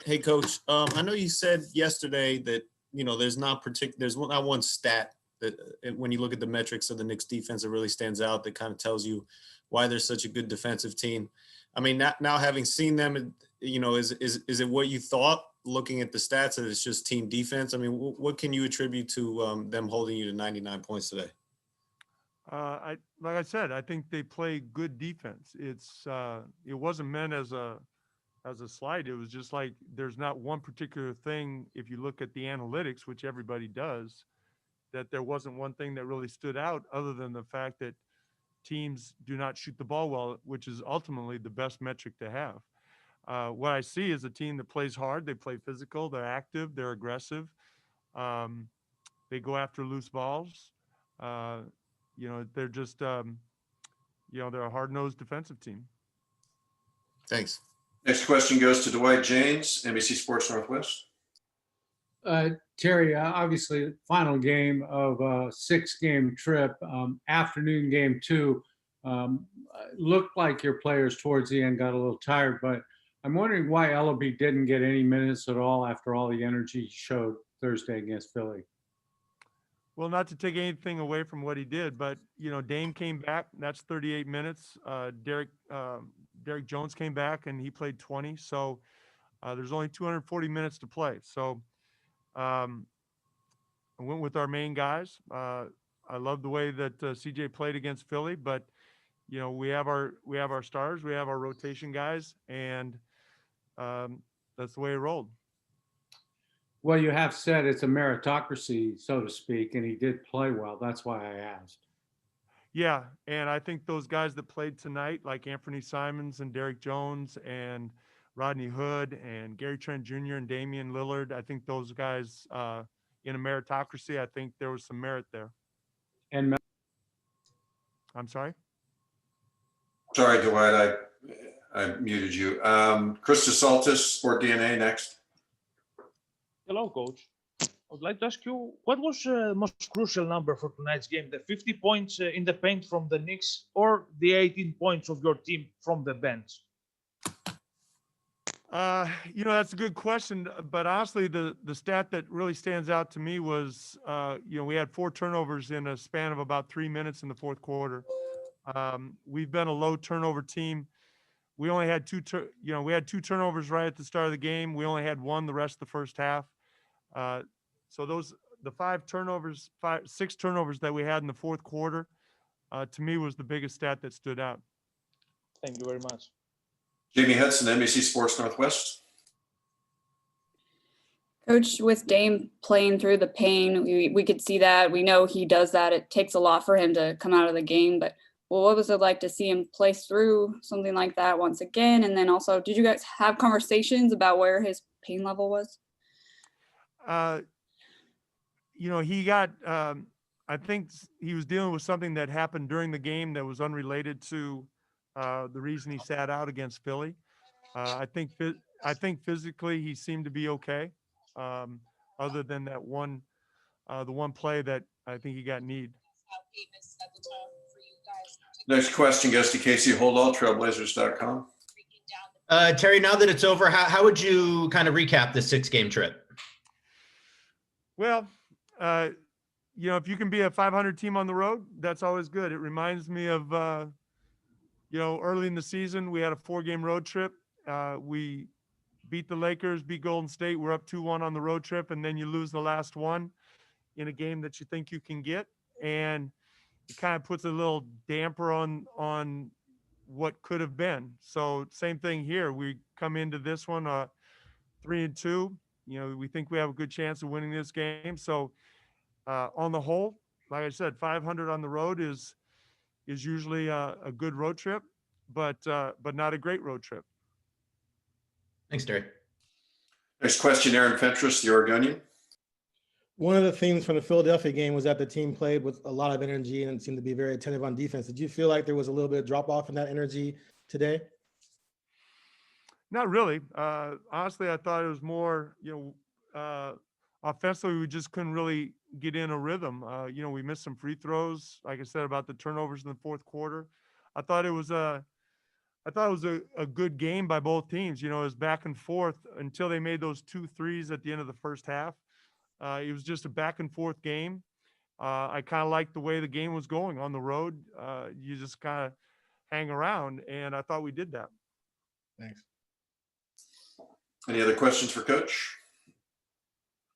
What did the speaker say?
Hey, Coach. I know you said yesterday that there's not one stat that when you look at the metrics of the Knicks defense, it really stands out. That kind of tells you why they're such a good defensive team. I mean, now having seen them, is it what you thought looking at the stats that it's just team defense? I mean, what can you attribute to them holding you to 99 points today? Like I said, I think they play good defense. It wasn't meant as a slight. It was just like there's not one particular thing. If you look at the analytics, which everybody does, that there wasn't one thing that really stood out other than the fact that teams do not shoot the ball well, which is ultimately the best metric to have. What I see is a team that plays hard. They play physical. They're active. They're aggressive. Um, they go after loose balls. Uh, they're just they're a hard-nosed defensive team. Thanks. Next question goes to Dwight James, NBC Sports Northwest. Terry, obviously, final game of a 6-game trip, afternoon game 2. Looked like your players towards the end got a little tired, but I'm wondering why Ellaby didn't get any minutes at all after all the energy he showed Thursday against Philly. Well, not to take anything away from what he did, but Dame came back. That's 38 minutes. Derek Jones came back and he played 20. So there's only 240 minutes to play. So I went with our main guys. I love the way that CJ played against Philly, but we have our stars, we have our rotation guys, and that's the way it rolled. Well, you have said it's a meritocracy, so to speak, and he did play well. That's why I asked. Yeah, and I think those guys that played tonight, like Anthony Simons and Derek Jones and Rodney Hood and Gary Trent Jr. and Damian Lillard, I think those guys in a meritocracy, I think there was some merit there. And I'm sorry? Sorry, Dwight, I muted you. Chris DeSaltis, Sport DNA, next. Hello, Coach. I would like to ask you, what was the most crucial number for tonight's game? The 50 points in the paint from the Knicks or the 18 points of your team from the bench? That's a good question. But honestly, the stat that really stands out to me was, we had 4 turnovers in a span of about 3 minutes in the fourth quarter. We've been a low turnover team. We only had 2 turnovers right at the start of the game. We only had 1 the rest of the first half. So the 6 turnovers that we had in the fourth quarter, to me was the biggest stat that stood out. Thank you very much. Jamie Hudson, NBC Sports Northwest. Coach, with Dame playing through the pain, we could see that. We know he does that. It takes a lot for him to come out of the game. But what was it like to see him play through something like that once again? And then also, did you guys have conversations about where his pain level was? He got, I think he was dealing with something that happened during the game that was unrelated to the reason he sat out against Philly. I think physically he seemed to be okay, other than that the one play that I think he got kneed. Next question goes to Casey Holdall, Trailblazers.com. Terry, now that it's over, how would you kind of recap the 6-game trip? Well, if you can be a 500 team on the road, that's always good. It reminds me of, early in the season, we had a 4-game road trip. We beat the Lakers, beat Golden State. We're up 2-1 on the road trip, and then you lose the last one in a game that you think you can get. And it kind of puts a little damper on what could have been. So same thing here. We come into this one 3-2. We think we have a good chance of winning this game. So on the whole, like I said, 500 on the road is usually a good road trip, but not a great road trip. Thanks, Terry. Next question, Aaron Fentress, the Oregonian. One of the themes from the Philadelphia game was that the team played with a lot of energy and seemed to be very attentive on defense. Did you feel like there was a little bit of drop off in that energy today? Not really. Honestly, I thought it was more, offensively, we just couldn't really get in a rhythm. We missed some free throws, like I said, about the turnovers in the fourth quarter. I thought it was a I thought it was a good game by both teams. You know, it was back and forth until they made those 2 threes at the end of the first half. It was just a back and forth game. I kind of liked the way the game was going on the road. You just kind of hang around, and I thought we did that. Thanks. Any other questions for Coach?